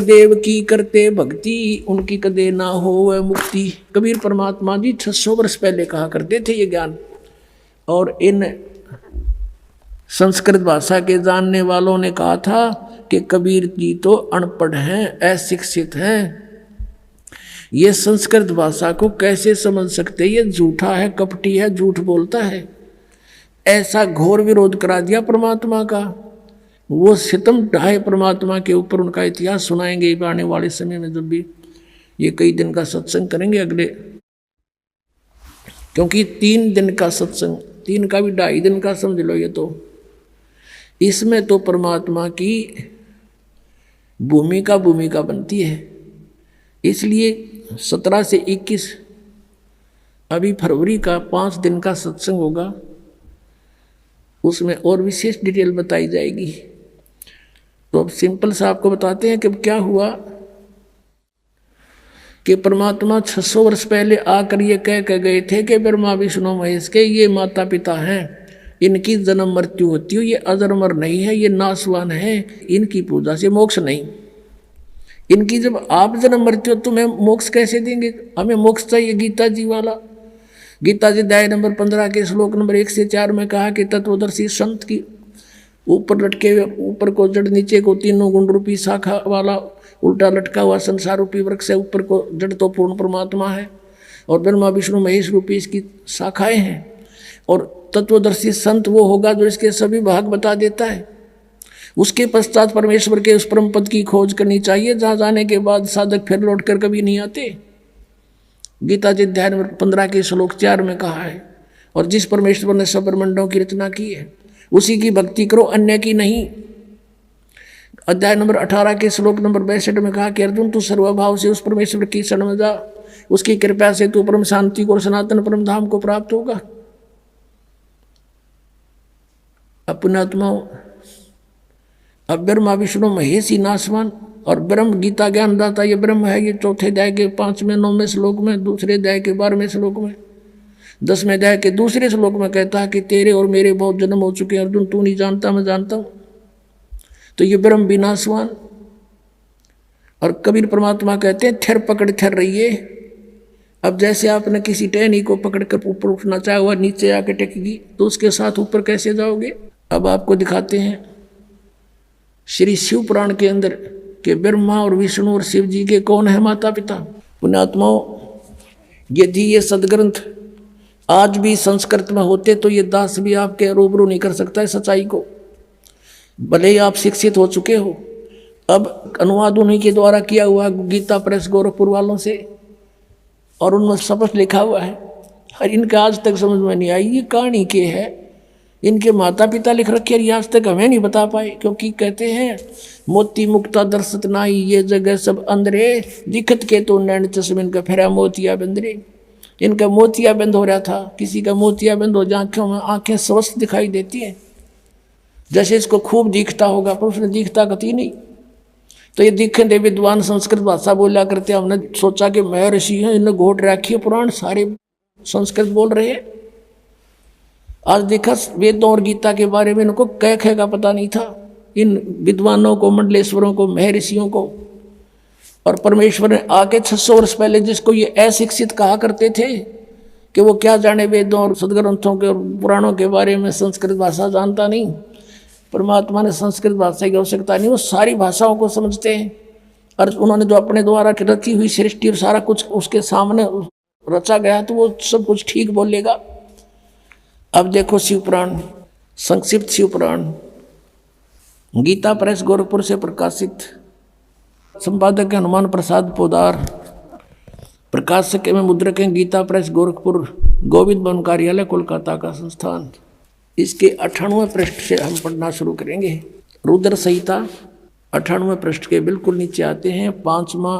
देव की करते भक्ति, उनकी कदे ना हो वह मुक्ति। कबीर परमात्मा जी 600 वर्ष पहले कहा करते थे ये ज्ञान। और इन संस्कृत भाषा के जानने वालों ने कहा था कि कबीर जी तो अनपढ़ हैं, अशिक्षित हैं, ये संस्कृत भाषा को कैसे समझ सकते, ये झूठा है, कपटी है, झूठ बोलता है। ऐसा घोर विरोध करा दिया परमात्मा का। वो सितम ढाए परमात्मा के ऊपर। उनका इतिहास सुनाएंगे आने वाले समय में, जब भी ये कई दिन का सत्संग करेंगे अगले, क्योंकि 3 दिन का सत्संग, 3 का भी 2.5 दिन का समझ लो ये तो। इसमें तो परमात्मा की भूमिका बनती है। इसलिए 17 से 21 अभी फरवरी का 5 दिन का सत्संग होगा, उसमें और विशेष डिटेल बताई जाएगी। तो अब सिंपल सा आपको बताते हैं कि क्या हुआ कि परमात्मा 600 वर्ष पहले आकर ये कह गए थे कि ब्रह्मा विष्णु महेश के ये माता पिता हैं, इनकी जन्म मृत्यु होती है, ये अजरमर नहीं है, ये नाशवान है, इनकी पूजा से मोक्ष नहीं। इनकी जब आप जन्म मृत्यु तो तुम्हें मोक्ष कैसे देंगे? हमें मोक्ष चाहिए गीता जी वाला। गीता जी अध्याय नंबर 15 के श्लोक नंबर 1 से 4 में कहा कि तत्वदर्शी संत की ऊपर लटके हुए, ऊपर को जड़, नीचे को तीनों गुण रूपी शाखा वाला उल्टा लटका हुआ संसार रूपी वृक्ष है, ऊपर को जड़ तो पूर्ण परमात्मा है और ब्रह्मा विष्णु महेश रूपी इसकी शाखाएं हैं। और तत्वदर्शी संत वो होगा जो इसके सभी भाग बता देता है। उसके पश्चात परमेश्वर के उस परम पद की खोज करनी चाहिए, जहाँ जाने के बाद साधक फिर लौट कर कभी नहीं आते। गीता जी अध्याय नंबर 15 के श्लोक 4 में कहा है। और जिस परमेश्वर ने सब ब्रह्मांडों की रचना की है उसी की भक्ति करो, अन्य की नहीं। अध्याय नंबर 18 के श्लोक नंबर 62 में कहा कि अर्जुन तू सर्वभाव से उस परमेश्वर की शरण में जा, उसकी कृपा से तू परम शांति को और सनातन परम धाम को प्राप्त होगा। अपने आत्माओं, अब ब्रह्मा विष्णु महेश ही नाशवान और ब्रह्म गीता ज्ञानदाता ये ब्रह्म है। ये 4थे अध्याय के 5वें 9वें श्लोक में, 2रे अध्याय के 12वें श्लोक में, 10वें अध्याय के 2रे श्लोक में कहता है कि तेरे और मेरे बहुत जन्म हो चुके हैं अर्जुन, तू नहीं जानता मैं जानता हूं। तो ये ब्रह्म भी नाशवान। और कबीर परमात्मा कहते हैं थिर पकड़ थिर रहिए। अब जैसे आपने किसी टहनी को पकड़ कर ऊपर उठना चाहा हुआ नीचे आके टेकेगी, तो उसके साथ ऊपर कैसे जाओगे? अब आपको दिखाते हैं श्री शिव पुराण के अंदर कि ब्रह्मा और विष्णु और शिव जी के कौन है माता पिता। पुण्यात्माओं, यदि ये सदग्रंथ आज भी संस्कृत में होते तो ये दास भी आपके रूबरू नहीं कर सकता है सच्चाई को, भले ही आप शिक्षित हो चुके हो। अब अनुवाद उन्हीं के द्वारा किया हुआ गीता प्रेस गोरखपुर वालों से, और उनमें स्पष्ट लिखा हुआ है। और इनका आज तक समझ में नहीं आई ये कहानी के है, इनके माता पिता लिख रखे हैं, आज तक हमें नहीं बता पाए। क्योंकि कहते हैं मोती मुक्ता दर्शत नाई, ये जगह सब अंदरे, दिखत के तो नैन चश्मे इनका फेरा मोतिया बंदरे। इनका मोतिया बंद हो रहा था, किसी का मोतिया बंद हो जाए आँखों में, आँखें स्वस्थ दिखाई देती हैं, जैसे इसको खूब दिखता होगा, पर उसने दिखता कभी नहीं। तो ये दिखे दे विद्वान संस्कृत भाषा बोला करते, हमने सोचा कि मैं ऋषि हैं, इन्हें घोट रखी है पुराण, सारे संस्कृत बोल रहे हैं। आज देखा वेदों और गीता के बारे में इनको कह का पता नहीं था, इन विद्वानों को, मंडलेश्वरों को, महर्षियों को। और परमेश्वर ने आके 600 वर्ष पहले जिसको ये अशिक्षित कहा करते थे कि वो क्या जाने वेदों और सदग्रंथों के और पुराणों के बारे में, संस्कृत भाषा जानता नहीं। परमात्मा ने संस्कृत भाषा की आवश्यकता नहीं, वो सारी भाषाओं को समझते हैं। और उन्होंने जो अपने द्वारा रची हुई सृष्टि और सारा कुछ उसके सामने रचा गया तो वो सब कुछ ठीक बोलेगा। अब देखो शिव पुराण, संक्षिप्त शिव पुराण, गीता प्रेस गोरखपुर से प्रकाशित, संपादक है हनुमान प्रसाद पोदार, प्रकाशक में मुद्रक हैं गीता प्रेस गोरखपुर, गोविंद भवन कार्यालय कोलकाता का संस्थान। इसके 98वें पृष्ठ से हम पढ़ना शुरू करेंगे। रुद्र संहिता 98वें पृष्ठ के बिल्कुल नीचे आते हैं। 5वां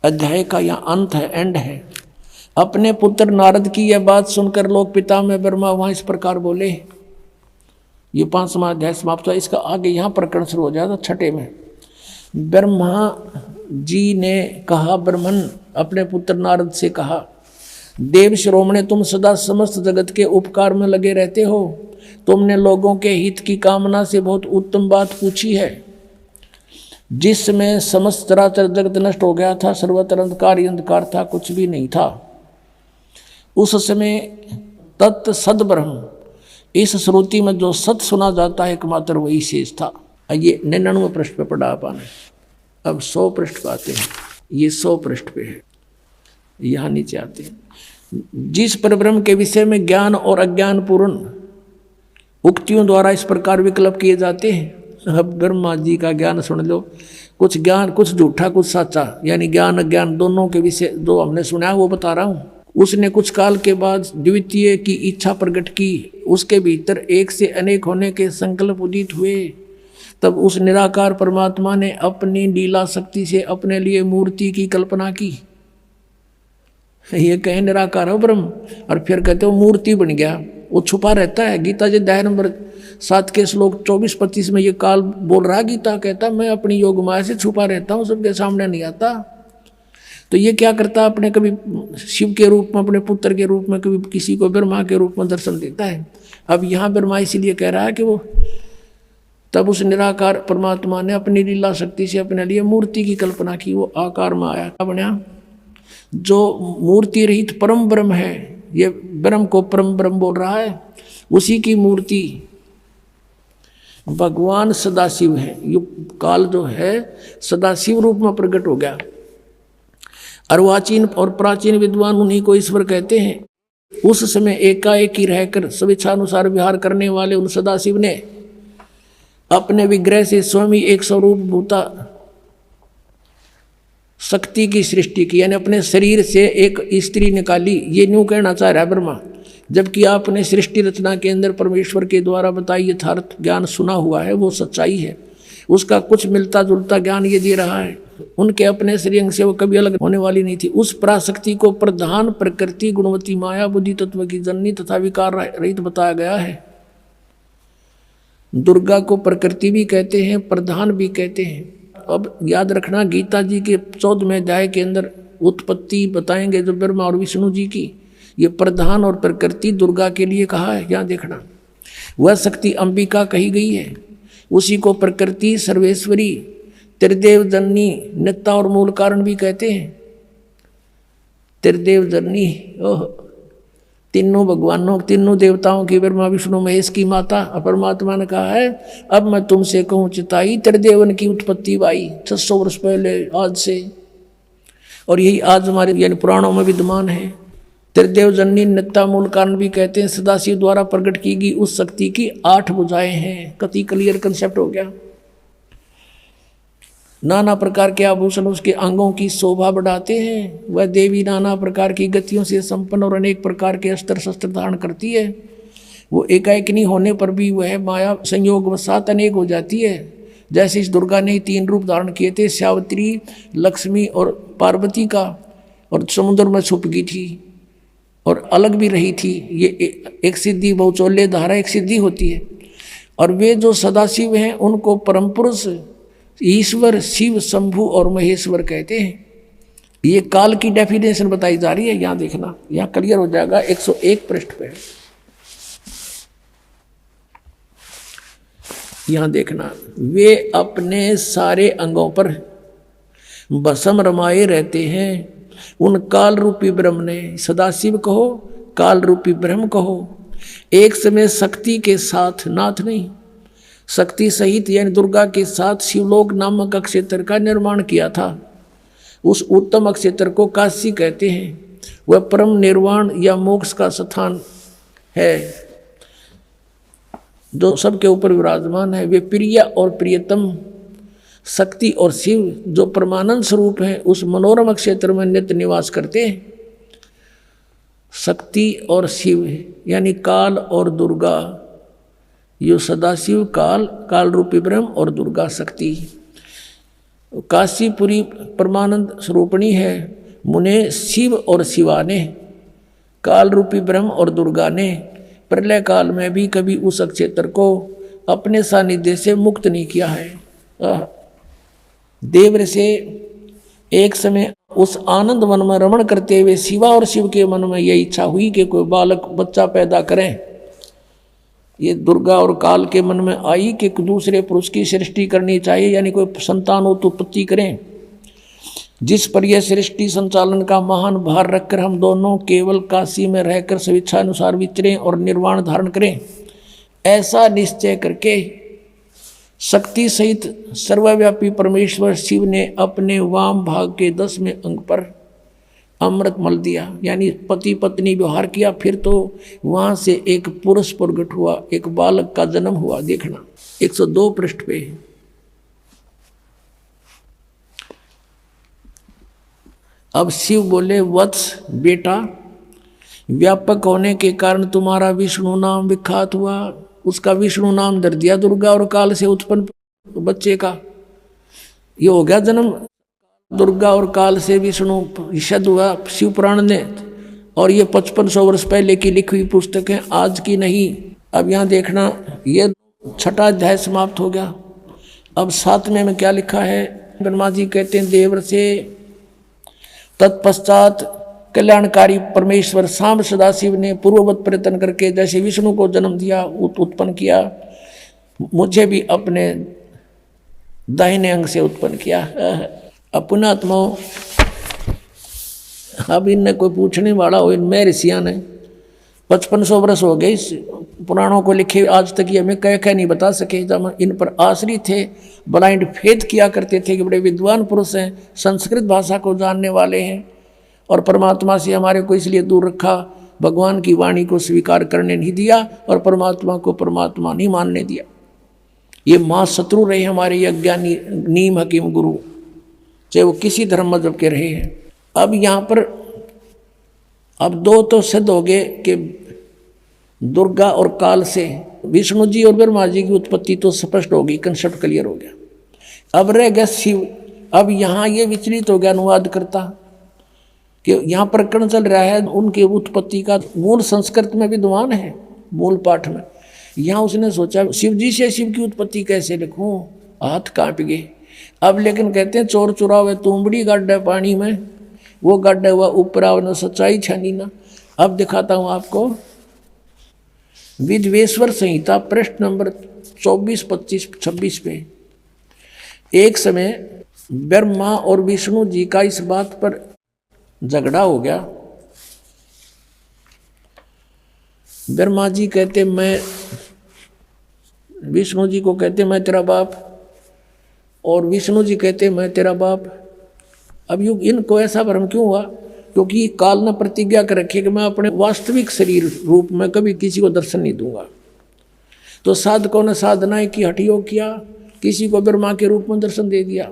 अध्याय का यहाँ अंत है, एंड है। अपने पुत्र नारद की यह बात सुनकर लोक पिता में ब्रह्मा वहाँ इस प्रकार बोले। ये 5वां अध्याय समाप्त हुआ। इसका आगे यहाँ प्रकरण शुरू हो जाता 6ठे में। ब्रह्मा जी ने कहा, ब्रह्मन अपने पुत्र नारद से कहा, देव श्रोमणे, तुम सदा समस्त जगत के उपकार में लगे रहते हो। तुमने लोगों के हित की कामना से बहुत उत्तम बात पूछी है। जिसमें समस्त चराचर जगत नष्ट हो गया था, सर्वत्र अंधकार ही अंधकार था, कुछ भी नहीं था। उस समय तत् सद ब्रह्म, इस श्रुति में जो सत सुना जाता है एकमात्र वही शेष था। ये 99 पृष्ठ पे पढ़ा आपने। अब 100 पृष्ठ पे आते हैं। ये 100 पृष्ठ पे है, यहाँ नीचे आते हैं। जिस परब्रह्म के विषय में ज्ञान और अज्ञान पूर्ण उक्तियों द्वारा इस प्रकार विकल्प किए जाते हैं। अब ब्रह्मा जी का ज्ञान सुन लो, कुछ ज्ञान कुछ झूठा कुछ सच्चा, यानी ज्ञान अज्ञान दोनों के विषय जो हमने सुना वो बता रहा हूँ। उसने कुछ काल के बाद द्वितीय की इच्छा प्रकट की, उसके भीतर एक से अनेक होने के संकल्प उदित हुए। तब उस निराकार परमात्मा ने अपनी लीला शक्ति से अपने लिए मूर्ति की कल्पना की। ये कहे निराकार हो ब्रह्म, और फिर कहते हो मूर्ति बन गया, वो छुपा रहता है। गीता जी अध्याय नंबर 7 के श्लोक 24-25 में ये काल बोल रहा, गीता कहता मैं अपनी योग माया से छुपा रहता हूँ, सबके सामने नहीं आता। तो ये क्या करता, अपने कभी शिव के रूप में, अपने पुत्र के रूप में, कभी किसी को ब्रह्मा के रूप में दर्शन देता है। अब यहाँ ब्रह्मा इसीलिए कह रहा है कि वो तब उस निराकार परमात्मा ने अपनी लीला शक्ति से अपने लिए मूर्ति की कल्पना की, वो आकार में आया, क्या बना, जो मूर्ति रहित परम ब्रह्म है। ये ब्रह्म को परम ब्रह्म बोल रहा है, उसी की मूर्ति भगवान सदाशिव है। ये काल जो है सदाशिव रूप में प्रकट हो गया। अर्वाचीन और प्राचीन विद्वान उन्हीं को ईश्वर कहते हैं। उस समय एकाएक ही रहकर स्वेच्छानुसार विहार करने वाले उन सदाशिव ने अपने विग्रह से स्वयं ही एक स्वरूप भूता शक्ति की सृष्टि की, यानी अपने शरीर से एक स्त्री निकाली। ये न्यू कहना चाह रहा है ब्रह्मा, जबकि आपने सृष्टि रचना के अंदर परमेश्वर के द्वारा बताई यथार्थ ज्ञान सुना हुआ है, वो सच्चाई है। उसका कुछ मिलता जुलता ज्ञान ये दे रहा है। उनके अपने श्रीअंग से वो कभी अलग होने वाली नहीं थी। उस पराशक्ति को प्रधान प्रकृति गुणवती माया बुद्धि तत्व की जननी तथा विकार रहित बताया गया है। दुर्गा को प्रकृति भी कहते हैं, प्रधान भी कहते हैं। अब याद रखना, गीता जी के 14वें अध्याय के अंदर उत्पत्ति बताएंगे जो ब्रह्मा और विष्णु जी की, ये प्रधान और प्रकृति दुर्गा के लिए कहा है। यहाँ देखना, वह शक्ति अंबिका कही गई है, उसी को प्रकृति सर्वेश्वरी त्रिदेव जननी नित्ता और मूल कारण भी कहते हैं। त्रिदेव जननी, ओह, तीनों भगवानों तीनों देवताओं की, ब्रह्मा विष्णु महेश की माता। परमात्मा ने कहा है अब मैं तुमसे कहूँ चिताई, त्रिदेवन की उत्पत्ति बाई 600 वर्ष पहले आज से, और यही आज हमारे यानी पुराणों में विद्यमान है। त्रिदेव जननी नित्ता मूल कारण भी कहते हैं। सदाशिव द्वारा प्रकट की गई उस शक्ति की 8 भुजाएं हैं। कति क्लियर कंसेप्ट हो गया। नाना प्रकार के आभूषण उसके अंगों की शोभा बढ़ाते हैं। वह देवी नाना प्रकार की गतियों से संपन्न और अनेक प्रकार के अस्त्र शस्त्र धारण करती है। वो एकाएकनी होने पर भी वह माया संयोग वसात अनेक हो जाती है। जैसे इस दुर्गा ने 3 रूप धारण किए थे, सावित्री, लक्ष्मी और पार्वती का, और समुद्र में छुप गई थी और अलग भी रही थी। ये एक सिद्धि बहुचौल्य धारा एक सिद्धि होती है। और वे जो सदाशिव हैं उनको परम पुरुष ईश्वर शिव शंभु और महेश्वर कहते हैं। ये काल की डेफिनेशन बताई जा रही है। यहाँ देखना, यहाँ क्लियर हो जाएगा 101 पृष्ठ पे। यहाँ देखना, वे अपने सारे अंगों पर भस्म रमाए रहते हैं। उन काल रूपी ब्रह्म ने, सदाशिव कहो काल रूपी ब्रह्म कहो, एक समय शक्ति के साथ, नाथ नहीं, शक्ति सहित यानी दुर्गा के साथ शिवलोक नामक अक्षेत्र का निर्माण किया था। उस उत्तम अक्षेत्र को काशी कहते हैं। वह परम निर्वाण या मोक्ष का स्थान है जो सबके ऊपर विराजमान है। वे प्रिय और प्रियतम शक्ति और शिव जो परमानंद स्वरूप है उस मनोरम क्षेत्र में नित्य निवास करते हैं। शक्ति और शिव यानी काल और दुर्गा, यो सदाशिव काल, काल रूपी ब्रह्म और दुर्गा शक्ति। काशीपुरी परमानंद स्वरूपणी है। मुने शिव और शिवा ने, काल रूपी ब्रह्म और दुर्गा ने प्रलय काल में भी कभी उस क्षेत्र को अपने सानिध्य से मुक्त नहीं किया है। देव से एक समय उस आनंद वन में रमण करते हुए शिवा और शिव के मन में यह इच्छा हुई कि कोई बालक बच्चा पैदा करें। ये दुर्गा और काल के मन में आई कि दूसरे पुरुष की सृष्टि करनी चाहिए, यानी कोई संतान उत्पत्ति करें, जिस पर यह सृष्टि संचालन का महान भार रखकर हम दोनों केवल काशी में रहकर स्वेच्छा अनुसार विचरें और निर्वाण धारण करें। ऐसा निश्चय करके शक्ति सहित सर्वव्यापी परमेश्वर शिव ने अपने वाम भाग के 10वें अंग पर अमृत मल दिया, यानी पति पत्नी व्यवहार किया। फिर तो वहां से एक पुरुष प्रगट हुआ, एक बालक का जन्म हुआ। देखना 102 पृष्ठ पे। अब शिव बोले, वत्स बेटा, व्यापक होने के कारण तुम्हारा विष्णु नाम विख्यात हुआ। उसका विष्णु नाम धर दिया दुर्गा और काल से उत्पन्न बच्चे का। ये हो गया जन्म दुर्गा और काल से विष्णु ईषद हुआ शिव पुराण ने। और ये 5500 वर्ष पहले की लिखी हुई पुस्तक है, आज की नहीं। अब यहाँ देखना, ये 6वां अध्याय समाप्त हो गया। अब 7वें में क्या लिखा है? ब्रह्मा जी कहते हैं, देवर से तत्पश्चात कल्याणकारी परमेश्वर सांब सदाशिव ने पूर्ववत प्रयत्न करके जैसे विष्णु को जन्म दिया, उत्पन्न किया, मुझे भी अपने दाहिने अंग से उत्पन्न किया। अपना आत्मा। अब इनने कोई पूछने वाला हो, इनमें ऋषियाँ ने 5500 वर्ष हो गए इस पुराणों को लिखे, आज तक ये हमें कह नहीं बता सके। जब इन पर आश्रित थे, ब्लाइंड फेथ किया करते थे कि बड़े विद्वान पुरुष हैं, संस्कृत भाषा को जानने वाले हैं, और परमात्मा से हमारे को इसलिए दूर रखा, भगवान की वाणी को स्वीकार करने नहीं दिया और परमात्मा को परमात्मा नहीं मानने दिया। ये माँ शत्रु रहे हमारे अज्ञानी नीम हकीम गुरु, चाहे वो किसी धर्म मजहब के रहे हैं। अब यहाँ पर अब 2 तो सिद्ध हो गए कि दुर्गा और काल से विष्णु जी और ब्रह्मा जी की उत्पत्ति तो स्पष्ट हो गई, कंसेप्ट क्लियर हो गया। अब रह गया शिव। अब यहाँ ये विचलित हो गया अनुवाद करता कि यहाँ प्रकरण चल रहा है उनके उत्पत्ति का, मूल संस्कृत में विद्वान है, मूल पाठ में। यहाँ उसने सोचा शिव जी से शिव की उत्पत्ति कैसे लिखूं, हाथ कांप गए। अब लेकिन कहते हैं चोर चुरावे तुमड़ी गड्ढा पानी में, वो गड्ढा हुआ ऊपर आवना सच्चाई छानी ना। अब दिखाता हूँ आपको, विद्वेश्वर संहिता पृष्ठ नंबर 24, 25, 26 पे। एक समय ब्रह्मा और विष्णु जी का इस बात पर झगड़ा हो गया। ब्रह्मा जी कहते मैं, विष्णु जी को कहते मैं तेरा बाप, और विष्णु जी कहते मैं तेरा बाप। अब युग इनको ऐसा भ्रम क्यों हुआ? क्योंकि काल ने प्रतिज्ञा कर रखी कि मैं अपने वास्तविक शरीर रूप में कभी किसी को दर्शन नहीं दूंगा। तो साधकों ने साधनाएं की, हठयोग किया, किसी को ब्रह्मा के रूप में दर्शन दे दिया।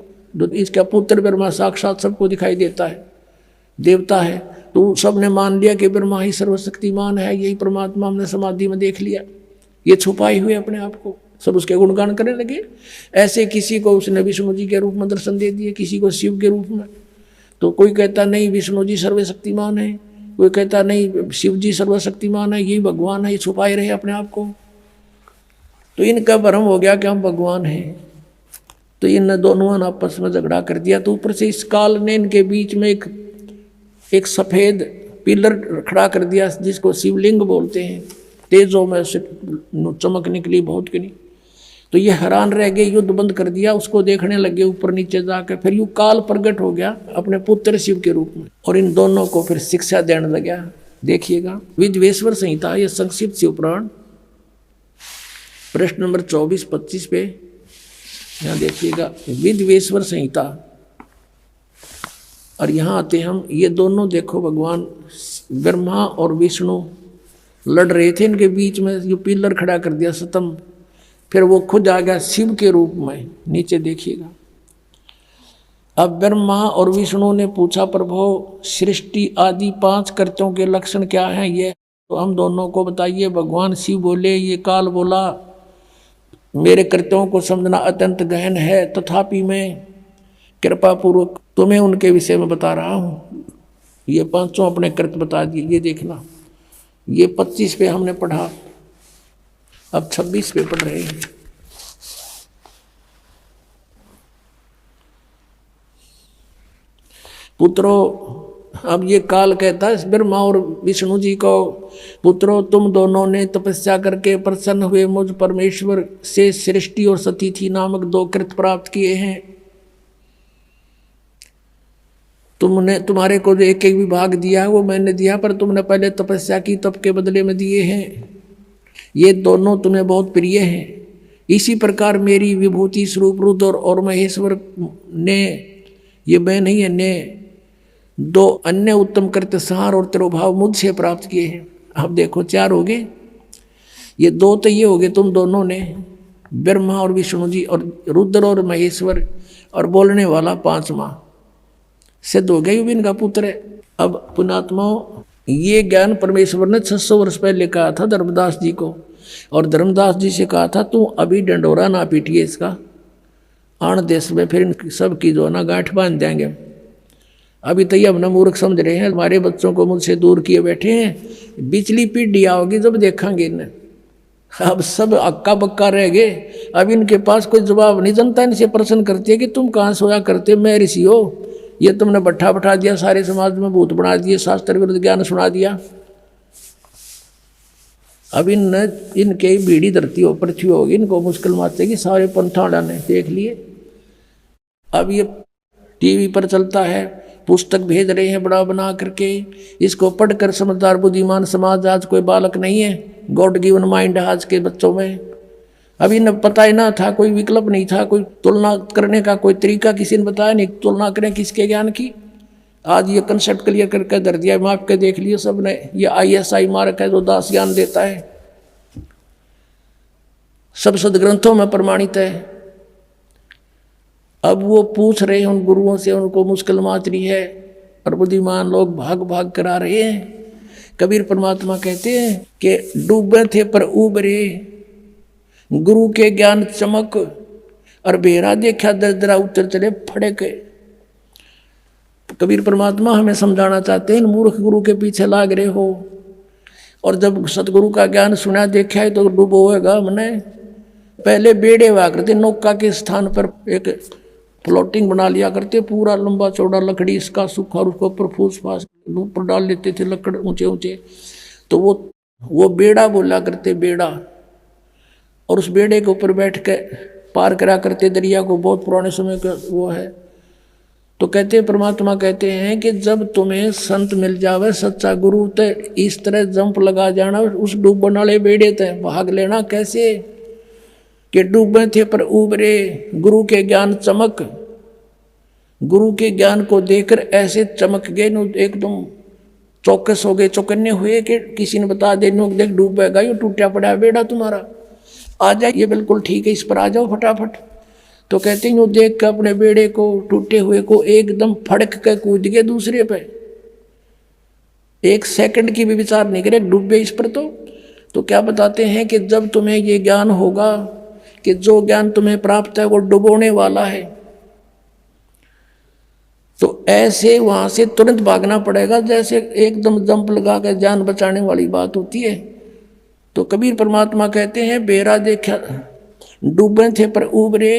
इसका पुत्र ब्रह्मा साक्षात सबको दिखाई देता है, देवता है। तो सबने मान लिया कि ब्रह्मा ही सर्वशक्तिमान है, यही परमात्मा हमने समाधि में देख लिया। ये छुपाए हुए अपने आप को सब उसके गुणगान करने लगे। ऐसे किसी को उसने विष्णु जी के रूप में दर्शन दे दिए, किसी को शिव के रूप में। तो कोई कहता नहीं विष्णु जी सर्वशक्तिमान है, कोई कहता नहीं शिव जी सर्वशक्तिमान है, यही भगवान है, ये छुपाए रहे अपने आप को। तो इनका भ्रम हो गया कि हम भगवान हैं। तो इन दोनों ने आपस में झगड़ा कर दिया। तो ऊपर से इस काल ने इनके बीच में एक सफ़ेद पिलर खड़ा कर दिया, जिसको शिवलिंग बोलते हैं। तेजों में से चमक निकली बहुत की नहीं। तो ये हैरान रह गए, युद्ध बंद कर दिया, उसको देखने लगे ऊपर नीचे जाकर। फिर यू काल प्रकट हो गया अपने पुत्र शिव के रूप में, और इन दोनों को फिर शिक्षा देने लगा। देखिएगा विद्वेश्वर संहिता, ये संक्षिप्त शिव पुराण प्रश्न नंबर 24-25 पे यहाँ देखिएगा, विद्वेश्वर संहिता। और यहाँ आते हम, ये दोनों देखो भगवान ब्रह्मा और विष्णु लड़ रहे थे, इनके बीच में ये पिलर खड़ा कर दिया स्तंभ। फिर वो खुद आ गया शिव के रूप में। नीचे देखिएगा, अब ब्रह्मा और विष्णु ने पूछा प्रभु सृष्टि आदि 5 कृत्यों के लक्षण क्या हैं? ये तो हम दोनों को बताइए। भगवान शिव बोले, ये काल बोला मेरे कृत्यों को समझना अत्यंत गहन है, तथापि मैं कृपा पूर्वक तुम्हें उनके विषय में बता रहा हूँ। ये 5 अपने कृत्य बता दिए। ये देखना, ये 25 पे हमने पढ़ा, अब 26 पे पढ़ रहे हैं। पुत्रो, अब ये काल कहता है ब्रह्मा और विष्णु जी को, पुत्रों तुम दोनों ने तपस्या करके प्रसन्न हुए मुझ परमेश्वर से सृष्टि और सतीथि नामक 2 कृत प्राप्त किए हैं। तुमने, तुम्हारे को जो एक एक विभाग दिया है वो मैंने दिया, पर तुमने पहले तपस्या की, तप के बदले में दिए हैं। ये दोनों तुम्हें बहुत प्रिय हैं। इसी प्रकार मेरी विभूति स्वरूप रुद्र और महेश्वर ने, ये मैं नहीं है, ने 2 अन्य उत्तम कृत्य संहार और तिरोभाव मुझसे प्राप्त किए हैं। अब देखो 4 हो गए, ये 2 तो ये हो गए तुम दोनों ने, ब्रह्मा और विष्णु जी, और रुद्र और महेश्वर, और बोलने वाला 5वां सिद्ध हो गया, इनका पुत्र है। अब पुणात्माओं, ये ज्ञान परमेश्वर ने 600 वर्ष पहले कहा था धर्मदास जी को, और धर्मदास जी से कहा था तू अभी डंडोरा ना पीटिए इसका, आण देश में फिर इन सब की जो ना गांठ बांध देंगे। अभी तो ये अपना मूर्ख समझ रहे हैं, हमारे बच्चों को मुझसे दूर किए बैठे हैं, बिचली पीढ़ी आओगी जब देखेंगे इन्हें। अब सब अक्का बक्का रह गए, अब इनके पास कोई जवाब नहीं। जनता इनसे प्रश्न करती है कि तुम कहाँ सोया करते, मैं ऋषि हो, ये तुमने बैठा बैठा दिया, सारे समाज में भूत बना दिए, शास्त्र विरुद्ध ज्ञान सुना दिया। अब इनके बीड़ी धरती हो, पृथ्वी होगी, इनको मुश्किल माचेगी। सारे पंथाड़ा ने देख लिए। अब ये टीवी पर चलता है, पुस्तक भेज रहे हैं बड़ा बना करके, इसको पढ़कर समझदार बुद्धिमान समाज आज कोई बालक नहीं है। गॉड गिवन माइंड है आज के बच्चों में। अभी न पता ही ना था, कोई विकल्प नहीं था, कोई तुलना करने का कोई तरीका किसी ने बताया नहीं, तुलना करें किसके ज्ञान की। आज ये कंसेप्ट क्लियर करके धर दिया, माप के देख लिए सबने। ये ISI मार्क है जो दास ज्ञान देता है, सब सदग्रंथों में प्रमाणित है। अब वो पूछ रहे हैं उन गुरुओं से, उनको मुश्किल माच रही है, और बुद्धिमान लोग भाग भाग करा रहे हैं। कबीर परमात्मा कहते हैं कि डूबे थे पर उबरे, गुरु के ज्ञान चमक, और बेरा देखा दरदरा उतर चले फड़क। कबीर परमात्मा हमें समझाना चाहते हैं, इन मूर्ख गुरु के पीछे लाग रहे हो, और जब सतगुरु का ज्ञान सुना देखा है तो डूबोएगा हमने। पहले बेड़े हुआ करते, नौका के स्थान पर एक फ्लोटिंग बना लिया करते, पूरा लंबा चौड़ा लकड़ी इसका सूखा, और उसको ऊपर फूस फास ऊपर डाल लेते थे लकड़ ऊंचे ऊंचे, तो वो बेड़ा बोला करते, बेड़ा। और उस बेड़े के ऊपर बैठ के पार करा करते दरिया को, बहुत पुराने समय का वो है। तो कहते परमात्मा कहते हैं कि जब तुम्हें संत मिल जावे, सच्चा गुरु, तो इस तरह जंप लगा जाना उस डूबने वाले बेड़े तक, भाग लेना कैसे कि डूबे थे पर उबरे, गुरु के ज्ञान चमक। गुरु के ज्ञान को देखकर ऐसे चमक गए, एकदम चौकस हो गए, चौकन्ने हुए कि किसी ने बता दे देख डूबेगा, ये टूटा पड़ा बेड़ा तुम्हारा, आ जाए, ये बिल्कुल ठीक है, इस पर आ जाओ फटाफट। तो कहते हैं वो देख कर अपने बेड़े को, टूटे हुए को, एकदम फड़क के कूद गए दूसरे पे। 1 सेकंड की भी विचार नहीं करे, डूबे इस पर। तो क्या बताते हैं कि जब तुम्हें ये ज्ञान होगा कि जो ज्ञान तुम्हें प्राप्त है वो डुबोने वाला है, तो ऐसे वहां से तुरंत भागना पड़ेगा, जैसे एकदम जंप लगा कर जान बचाने वाली बात होती है। तो कबीर परमात्मा कहते हैं बेरा देखा डूबे थे पर उबरे,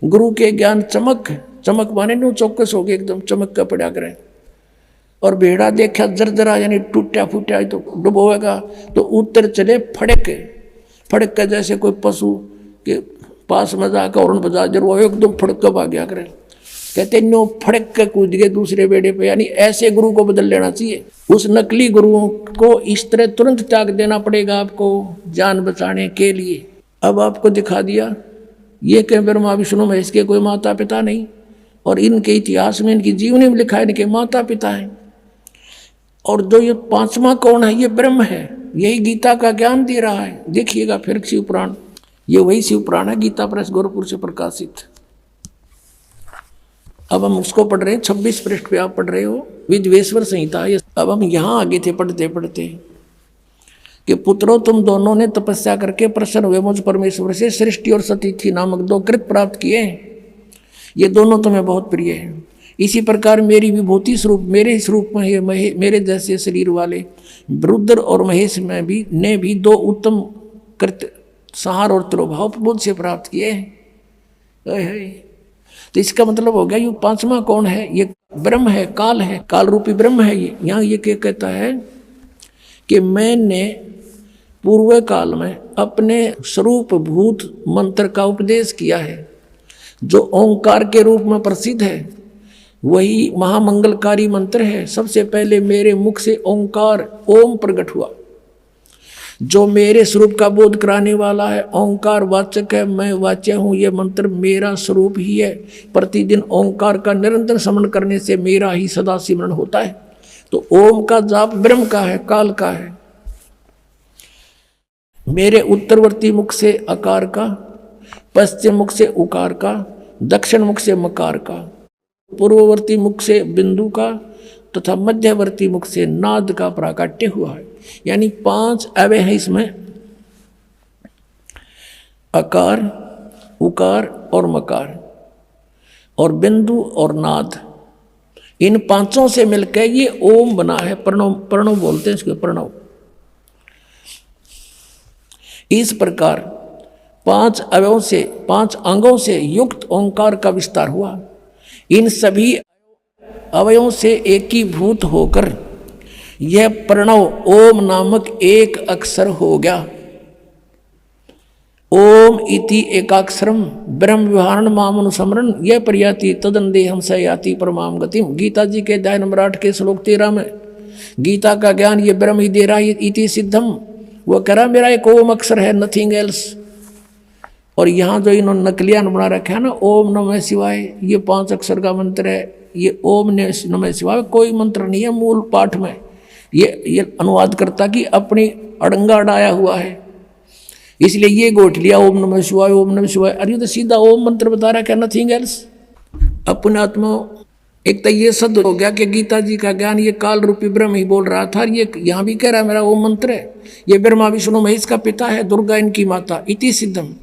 गुरु के ज्ञान चमक, चमक माने नो चौकस हो गए, एकदम चमक का पड़ा करें। और बेड़ा देखा जरजरा, यानी टूटा फूटा, तो डुबोएगा, तो उतर चले फड़क, फड़क का जैसे कोई पशु के पास में जाकर हॉर्न बजा जर वो एकदम फड़क कर भाग गया करें। कहते नो फड़क के कूद गए दूसरे बेड़े पे, यानी ऐसे गुरु को बदल लेना चाहिए। उस नकली गुरुओं को इस तरह तुरंत त्याग देना पड़ेगा आपको जान बचाने के लिए। अब आपको दिखा दिया ये कि ब्रह्मा विष्णु महेश के कोई माता पिता नहीं, और इनके इतिहास में, इनकी जीवनी में लिखा है इनके माता पिता हैं। और जो ये 5वां कौन है, ये ब्रह्म है, यही गीता का ज्ञान दे रहा है। देखिएगा फिर शिव पुराण, ये वही शिव पुराण है, गीता प्रेस गोरखपुर से प्रकाशित। अब हम उसको पढ़ रहे हैं, 26 पृष्ठ पे आप पढ़ रहे हो, विद्वेश्वर संहिता। अब हम यहाँ आगे थे पढ़ते पढ़ते कि पुत्रों तुम दोनों ने तपस्या करके प्रसन्न हुए मुझ परमेश्वर से सृष्टि और सतीथि नामक 2 कृत प्राप्त किए, ये दोनों तुम्हें बहुत प्रिय हैं। इसी प्रकार मेरी विभूति स्वरूप, मेरे स्वरूप में मेरे जैसे शरीर वाले रुद्र और महेश में भी ने भी 2 उत्तम कृत संहार और तिरोभाव मुझसे प्राप्त किए हैं। तो इसका मतलब हो गया ये 5वां कौन है, ये ब्रह्म है, काल है, काल रूपी ब्रह्म है। ये यहाँ ये क्या कहता है कि मैंने पूर्व काल में अपने स्वरूप भूत मंत्र का उपदेश किया है, जो ओंकार के रूप में प्रसिद्ध है। वही महामंगलकारी मंत्र है। सबसे पहले मेरे मुख से ओंकार ओम प्रकट हुआ, जो मेरे स्वरूप का बोध कराने वाला है। ओंकार वाचक है, मैं वाच्य हूँ। ये मंत्र मेरा स्वरूप ही है। प्रतिदिन ओंकार का निरंतर स्मरण करने से मेरा ही सदा सिमरण होता है। तो ओम का जाप ब्रह्म का है, काल का है। मेरे उत्तरवर्ती मुख से अकार का, पश्चिम मुख से उकार का, दक्षिण मुख से मकार का, पूर्ववर्ती मुख से बिंदु का तथा मध्यवर्ती मुख से नाद का प्राकट्य हुआ है। यानी 5 अवय हैं इसमें, अकार, उकार और मकार और बिंदु और नाद। इन 5 से मिलकर ये ओम बना है। प्रणव, प्रणव बोलते हैं इसको, प्रणव। इस प्रकार 5 अवयों से, 5 अंगों से युक्त ओंकार का विस्तार हुआ। इन सभी अवयों से एकीभूत होकर यह प्रणव ओम नामक एक अक्षर हो गया। ओम इति एकाक्षरम ब्रह्म विहारण मामनुस्मरण यह प्रयाति तदन्देहम स याति परमाम गतिम। गीता जी के अध्याय नंबर 8 के श्लोक 13 में गीता का ज्ञान ये ब्रह्म ही दे रहा है। इति सिद्धम, वो कह रहा मेरा एक ओम अक्षर है, नथिंग एल्स। और यहाँ जो इन्होंने नकलियान बना रखा है ना, ओम नमः शिवाय, ये 5 अक्षर का मंत्र है। ये ओम नमः शिवाय कोई मंत्र नहीं है मूल पाठ में। ये अनुवाद करता कि अपनी अड़ंगा अड़ाया हुआ है, इसलिए ये गोट लिया ओम नमः शिवाय, ओम नमः शिवाय। अरे तो सीधा ओम मंत्र बता रहा, क्या नथिंग एल्स। अपने आत्मा एक तो ये सद हो गया कि गीता जी का ज्ञान ये काल रूपी ब्रह्म ही बोल रहा था। ये यहाँ भी कह रहा है मेरा ओम मंत्र है। ये ब्रह्मा विष्णु महेश का पिता है, दुर्गा इनकी माता। इति सिद्धम,